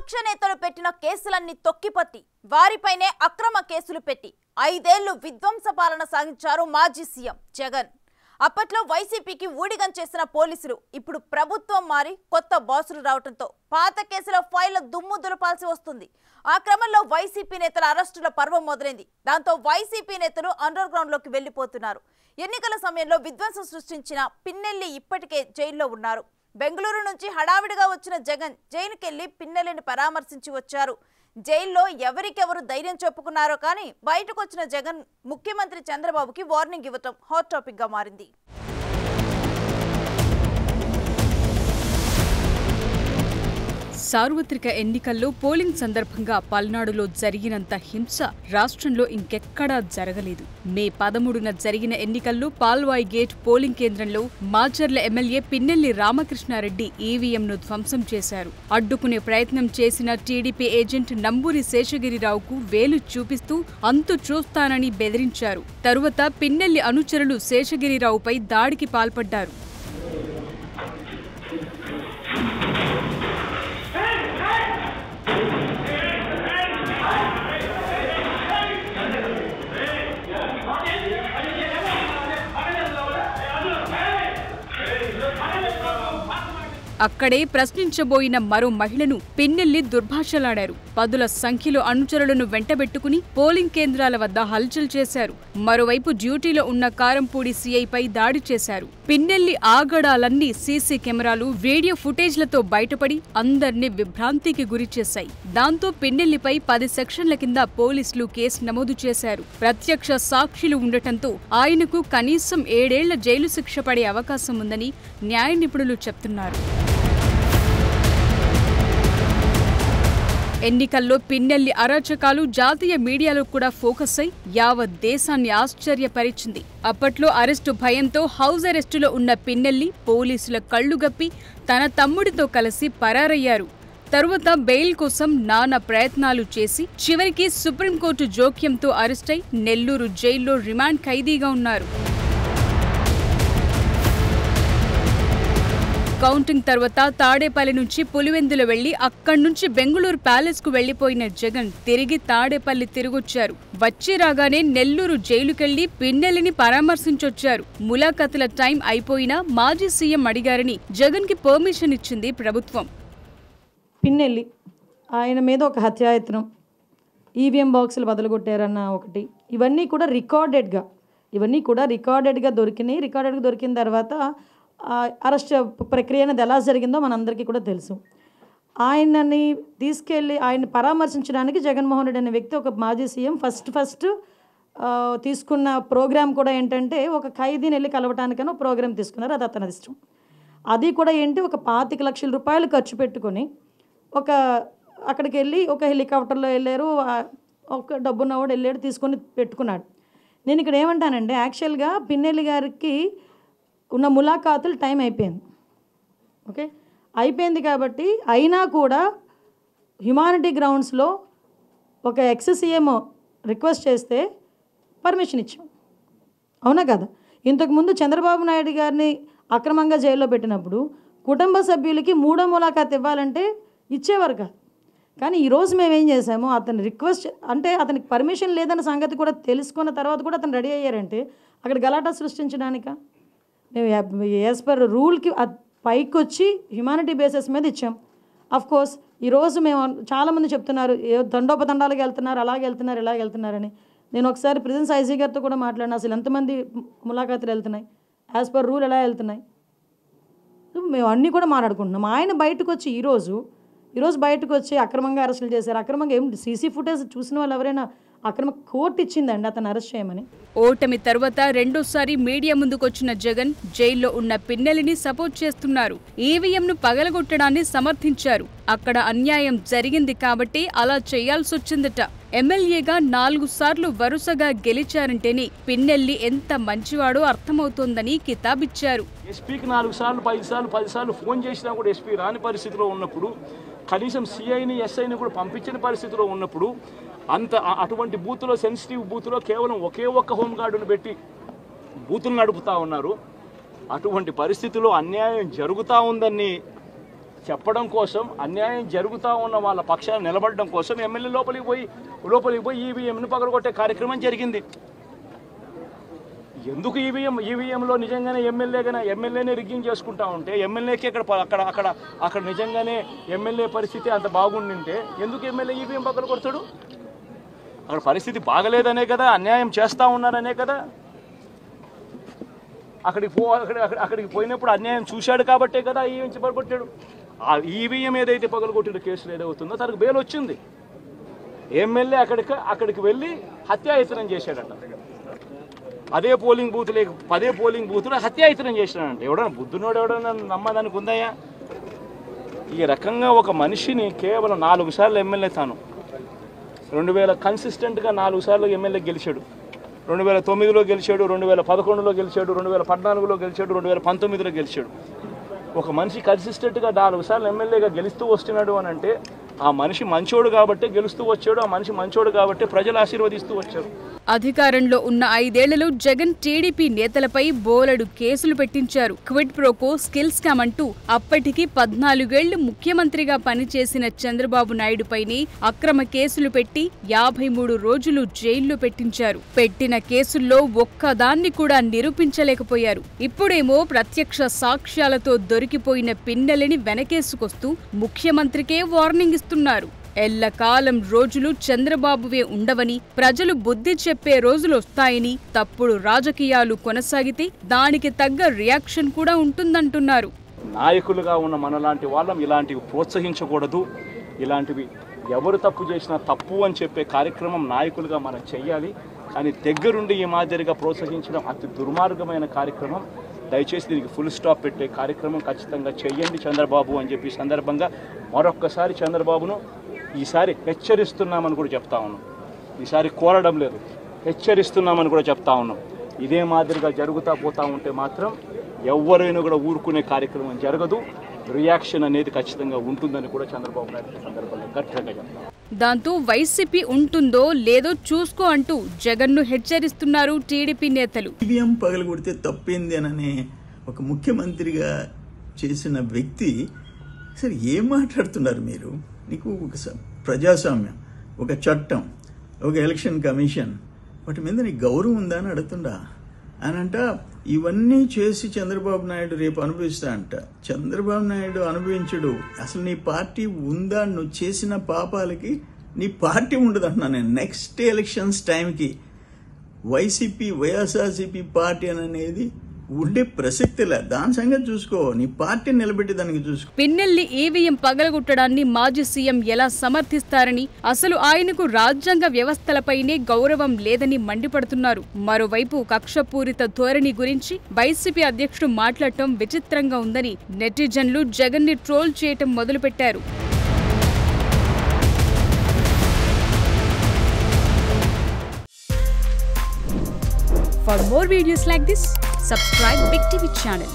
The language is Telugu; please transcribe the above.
విపక్ష నేతలు పెట్టిన కేసులన్నీ తొక్కిపట్టి వారిపైనే అక్రమ కేసులు పెట్టి 5 ఏళ్లు విధ్వంస పాలన సాగించారు మాజీ సీఎం జగన్. అప్పట్లో వైసీపీకి ఊడిగం చేసిన పోలీసులు ఇప్పుడు ప్రభుత్వం మారి కొత్త బాసులు రావడంతో పాత కేసుల ఫైళ్ల దుమ్ము దులపాల్సి వస్తుంది. ఆ క్రమంలో వైసీపీ నేతల అరెస్టుల పర్వం మొదలైంది. దాంతో వైసీపీ నేతలు అండర్ గ్రౌండ్ లోకి వెళ్లిపోతున్నారు. ఎన్నికల సమయంలో విధ్వంసం సృష్టించిన పిన్నెల్లి ఇప్పటికే జైల్లో ఉన్నారు. బెంగళూరు నుంచి హడావిడిగా వచ్చిన జగన్ జైలుకెళ్లి పిన్నెల్లిని పరామర్శించి వచ్చారు. జైల్లో ఎవరికెవరు ధైర్యం చెప్పుకున్నారో కానీ బయటకు వచ్చిన జగన్ ముఖ్యమంత్రి చంద్రబాబుకి వార్నింగ్ ఇవ్వటం హాట్ టాపిక్ గా మారింది. సార్వత్రిక ఎన్నికల్లో పోలింగ్ సందర్భంగా పల్నాడులో జరిగినంత హింస రాష్ట్రంలో ఇంకెక్కడా జరగలేదు. మే 13న జరిగిన ఎన్నికల్లో పాల్వాయి గేట్ పోలింగ్ కేంద్రంలో మాచర్ల ఎమ్మెల్యే పిన్నెల్లి రామకృష్ణారెడ్డి ఈవీఎంను ధ్వంసం చేశారు. అడ్డుకునే ప్రయత్నం చేసిన టీడీపీ ఏజెంట్ నంబూరి శేషగిరిరావుకు వేలు చూపిస్తూ అంతు చూస్తానని బెదిరించారు. తరువాత పిన్నెల్లి అనుచరులు శేషగిరిరావుపై దాడికి పాల్పడ్డారు. అక్కడే ప్రశ్నించబోయిన మరో మహిళను పిన్నెల్లి దుర్భాషలాడారు. పదుల సంఖ్యలో అనుచరులను వెంటబెట్టుకుని పోలింగ్ కేంద్రాల వద్ద హల్చల్ చేశారు. మరోవైపు డ్యూటీలో ఉన్న కారంపూడి సీఐపై దాడి చేశారు. పిన్నెల్లి ఆగడాలన్నీ సీసీ కెమెరాలు, వీడియో ఫుటేజ్లతో బయటపడి అందర్నీ విభ్రాంతికి గురిచేశాయి. దాంతో పిన్నెల్లిపై 10 సెక్షన్ల కింద పోలీసులు కేసు నమోదు చేశారు. ప్రత్యక్ష సాక్షులు ఉండటంతో ఆయనకు కనీసం 7 ఏళ్ల జైలు శిక్ష పడే అవకాశం ఉందని న్యాయ నిపుణులు చెప్తున్నారు. ఎన్నికల్లో పిన్నెల్లి అరాచకాలు జాతీయ మీడియాలో కూడా ఫోకస్ అయి యావత్ దేశాన్ని ఆశ్చర్యపరిచింది. అప్పట్లో అరెస్టు భయంతో హౌస్ అరెస్టులో ఉన్న పిన్నెల్లి పోలీసుల కళ్లుగప్పి తన తమ్ముడితో కలిసి పరారయ్యారు. తరువాత బెయిల్ కోసం నానా ప్రయత్నాలు చేసి చివరికి సుప్రీంకోర్టు జోక్యంతో అరెస్టై నెల్లూరు జైల్లో రిమాండ్ ఖైదీగా ఉన్నారు. కౌంటింగ్ తర్వాత తాడేపల్లి నుంచి పులివెందుల వెళ్లి అక్కడి నుంచి బెంగళూరు ప్యాలెస్ కు వెళ్లిపోయిన జగన్ తిరిగి తాడేపల్లి తిరిగొచ్చారు. వచ్చి రాగానే నెల్లూరు జైలుకెళ్లి పిన్నెల్లిని పరామర్శించొచ్చారు. ములాఖతుల టైం అయిపోయినా మాజీ సీఎం అడిగారని జగన్ కి పర్మిషన్ ఇచ్చింది ప్రభుత్వం. పిన్నెల్లి ఆయన మీద ఒక హత్యాయత్నం, ఈవీఎం బాక్సులు బదలగొట్టారన్న ఒకటి, ఇవన్నీ కూడా రికార్డెడ్గా దొరికినాయి. రికార్డెడ్గా దొరికిన తర్వాత అరెస్ట్ ప్రక్రియ అనేది ఎలా జరిగిందో మనందరికీ కూడా తెలుసు. ఆయనని తీసుకెళ్ళి ఆయన్ని పరామర్శించడానికి జగన్మోహన్ రెడ్డి అనే వ్యక్తి, ఒక మాజీ సీఎం, ఫస్ట్ తీసుకున్న ప్రోగ్రామ్ కూడా ఏంటంటే ఒక ఖైదీని వెళ్ళి కలవటానికని ఒక ప్రోగ్రామ్ తీసుకున్నారు. అది అతని ఇష్టం. అది కూడా ఏంటి, ఒక 25 లక్షల రూపాయలు ఖర్చు పెట్టుకొని అక్కడికి వెళ్ళి ఒక హెలికాప్టర్లో వెళ్ళారు. ఒక డబ్బున్నవాడు వెళ్ళాడు, తీసుకొని పెట్టుకున్నాడు. నేను ఇక్కడ ఏమంటానంటే యాక్చువల్గా పిన్నెల్లి గారికి ఉన్న ములాఖాతులు టైం అయిపోయింది. ఓకే, అయిపోయింది కాబట్టి అయినా కూడా హ్యుమానిటీ గ్రౌండ్స్లో ఒక ఎక్స్ సీఎం రిక్వెస్ట్ చేస్తే పర్మిషన్ ఇచ్చాం. అవునా కదా? ఇంతకుముందు చంద్రబాబు నాయుడు గారిని అక్రమంగా జైల్లో పెట్టినప్పుడు కుటుంబ సభ్యులకి 3వ ములాఖాత్ ఇవ్వాలంటే ఇచ్చేవారు కాదు. కానీ ఈరోజు మేము ఏం చేసాము, అతను రిక్వెస్ట్ అంటే అతనికి పర్మిషన్ లేదన్న సంగతి కూడా తెలుసుకున్న తర్వాత కూడా అతను రెడీ అయ్యారంటే అక్కడ గలాటా సృష్టించడానిక? మేము యాజ్ పర్ రూల్కి పైకి వచ్చి హ్యుమానిటీ బేసిస్ మీద ఇచ్చాం. అఫ్కోర్స్ ఈరోజు మేము చాలామంది చెప్తున్నారు దండోపదండాలకు వెళ్తున్నారు, అలాగే వెళ్తున్నారు, ఇలాగ వెళ్తున్నారని. నేను ఒకసారి ప్రెసిడెంట్ ఐజీ గారితో కూడా మాట్లాడినా, అసలు ఎంతమంది ములాఖాతులు వెళ్తున్నాయి, యాజ్ పర్ రూల్ ఎలా వెళ్తున్నాయి, మేము అన్నీ కూడా మాట్లాడుకుంటున్నాం. ఆయన బయటకు వచ్చి ఈరోజు బయటకు వచ్చి అక్రమంగా అరెస్టులు చేశారు. అక్రమంగా ఏం సీసీ ఫుటేజ్ చూసిన వాళ్ళు ఎవరైనా అక్రమ కోర్టు ఇచ్చిందండి అతను అరెస్ట్ చేయమని? ఓటమి తర్వాత రెండోసారి మీడియా ముందుకొచ్చిన జగన్ జైల్లో ఉన్న పిన్నెల్లిని సపోర్ట్ చేస్తున్నారు. ఈవీఎంను పగలగొట్టడాన్ని సమర్థించారు. అక్కడ అన్యాయం జరిగింది కాబట్టి అలా చేయాల్సొచ్చిందట. ఎమ్మెల్యేగా 4 సార్లు వరుసగా గెలిచారంటేనే పిన్నెల్లి ఎంత మంచివాడో అర్థమవుతోందని కితాబిచ్చారు. ఎస్పీకి 4 సార్లు 5 సార్లు 10 సార్లు ఫోన్ చేసినా కూడా ఎస్పీ రాని పరిస్థితిలో ఉన్నప్పుడు, కనీసం సిఐని ఎస్ఐని కూడా పంపించిన పరిస్థితిలో ఉన్నప్పుడు, అటువంటి బూత్లో, సెన్సిటివ్ బూత్లో కేవలం ఒకే ఒక్క హోంగార్డును పెట్టి బూతులు నడుపుతూ ఉన్నారు. అటువంటి పరిస్థితిలో అన్యాయం జరుగుతూ ఉందని చెప్పడం కోసం, అన్యాయం జరుగుతూ ఉన్న వాళ్ళ పక్షాన్ని నిలబడడం కోసం ఎమ్మెల్యే లోపలికి పోయి ఈవీఎంను పగలగొట్టే కార్యక్రమం జరిగింది. ఎందుకు ఈవీఎంలో నిజంగానే ఎమ్మెల్యేనే రిగ్గింగ్ చేసుకుంటా ఉంటే, ఎమ్మెల్యేకి అక్కడ నిజంగానే ఎమ్మెల్యే పరిస్థితి అంత బాగుండింటే ఎందుకు ఎమ్మెల్యే ఈవీఎం పక్కన కొడతాడు? అక్కడ పరిస్థితి బాగలేదనే కదా, అన్యాయం చేస్తూ ఉన్నారనే కదా. అక్కడికి పోయినప్పుడు అన్యాయం చూశాడు కాబట్టే కదా ఈవీఎం పగలగొట్టాడు. ఆ ఈవీఎం ఏదైతే పగలగొట్టిన కేసులు ఏదవుతుందో తనకు బెయిల్ వచ్చింది. ఎమ్మెల్యే అక్కడికి వెళ్ళి హత్యాయత్నం చేశాడట. అదే పోలింగ్ బూతులు హత్యాయత్నం చేసినాడంట. ఎవడన్నా బుద్ధునోడు ఎవడన్నా నమ్మదానికి ఉందయ్యా? ఈ రకంగా ఒక మనిషిని కేవలం 4 సార్లు ఎమ్మెల్యే, తాను 2000 కన్సిస్టెంట్గా 4 సార్లు ఎమ్మెల్యే గెలిచాడు. 2009లో గెలిచాడు, 2011లో గెలిచాడు, 2014లో గెలిచాడు, 2019లో గెలిచాడు. ఒక మనిషి కన్సిస్టెంట్గా 4 సార్లు ఎమ్మెల్యేగా గెలుస్తూ వస్తున్నాడు అని అంటే ఆ మనిషి మంచోడు కాబట్టి గెలుస్తూ వచ్చాడు, ఆ మనిషి మంచోడు కాబట్టి ప్రజలు ఆశీర్వదిస్తూ వచ్చారు. అధికారంలో ఉన్న 5 ఏళ్లలో జగన్ టీడీపీ నేతలపై బోలెడు కేసులు పెట్టించారు. క్విడ్ ప్రోకో, స్కిల్ స్కామ్ అంటూ అప్పటికి 14 ఏళ్లు ముఖ్యమంత్రిగా పనిచేసిన చంద్రబాబు నాయుడుపైనే అక్రమ కేసులు పెట్టి 53 రోజులు జైల్లో పెట్టించారు. పెట్టిన కేసుల్లో ఒక్కదాన్ని కూడా నిరూపించలేకపోయారు. ఇప్పుడేమో ప్రత్యక్ష సాక్ష్యాలతో దొరికిపోయిన పిన్నెలని వెనకేసుకొస్తూ ముఖ్యమంత్రికే వార్నింగ్ ఇస్తున్నారు. ఎల్లకాలం రోజులు చంద్రబాబువే ఉండవని, ప్రజలు బుద్ధి చెప్పే రోజులొస్తాయని, తప్పుడు రాజకీయాలు కొనసాగితే దానికి తగ్గ రియాక్షన్ కూడా ఉంటుందంటున్నారు. నాయకులుగా ఉన్న మనలాంటి వాళ్ళం ఇలాంటివి ప్రోత్సహించకూడదు. ఇలాంటివి ఎవరు తప్పు చేసినా తప్పు అని చెప్పే కార్యక్రమం నాయకులుగా మనం చెయ్యాలి. కానీ దగ్గరుండి ఈ మాదిరిగా ప్రోత్సహించడం అతి దుర్మార్గమైన కార్యక్రమం. దయచేసి దీనికి ఫుల్ స్టాప్ పెట్టే కార్యక్రమం ఖచ్చితంగా చెయ్యండి చంద్రబాబు అని చెప్పి సందర్భంగా మరొక్కసారి చంద్రబాబును ఈసారి హెచ్చరిస్తున్నామని కూడా చెప్తా ఉన్నాం. ఈసారి కోరడం లేదు, హెచ్చరిస్తున్నామని కూడా చెప్తా ఉన్నాం. ఇదే మాదిరిగా జరుగుతూ పోతూ ఉంటే మాత్రం ఎవరైనా కూడా ఊరుకునే కార్యక్రమం జరగదు. రియాక్షన్ అనేది ఖచ్చితంగా ఉంటుందని కూడా చంద్రబాబు నాయుడు సందర్భంగా గట్టిగా చెప్తారు. దాంతో వైసీపీ ఉంటుందో లేదో చూసుకో అంటూ జగన్ను హెచ్చరిస్తున్నారు టీడీపీ నేతలు. ఈవీఎం పగలగొడితే తప్పేంది అననే ఒక ముఖ్యమంత్రిగా చేసిన వ్యక్తి సరే ఏం మాట్లాడుతున్నారు మీరు? నీకు ఒక ప్రజాస్వామ్యం, ఒక చట్టం, ఒక ఎలక్షన్ కమిషన్, వాటి మీద నీకు గౌరవం ఉందా అని అడుగుతుండా? అనంట ఇవన్నీ చేసి చంద్రబాబు నాయుడు రేపు అనుభవిస్తా అంట. చంద్రబాబు నాయుడు అనుభవించడు. అసలు నీ పార్టీ ఉందా? నువ్వు చేసిన పాపాలకి నీ పార్టీ ఉండదు అంటున్నా నేను. నెక్స్ట్ ఎలక్షన్స్ టైంకి వైసీపీ, వైఎస్ఆర్సీపీ పార్టీ అనేది ఉండే ప్రసక్తిలే. దాని సంగతి చూసుకో, నీ పార్టీ నిలబెట్టి దానికి చూసుకో. పిన్నెల్లి ఈవీఎం పగలగొట్టడాన్ని మాజీ సీఎం ఎలా సమర్థిస్తారని, అసలు ఆయనకు రాజ్యాంగ వ్యవస్థలపైనే గౌరవం లేదని మండిపడుతున్నారు. మరోవైపు కక్షపూరిత ధోరణి గురించి వైసీపీ అధ్యక్షుడు మాట్లాడటం విచిత్రంగా ఉందని నెటిజన్లు జగన్ ని ట్రోల్ చేయటం మొదలుపెట్టారు. For more videos like this, subscribe Big TV channel.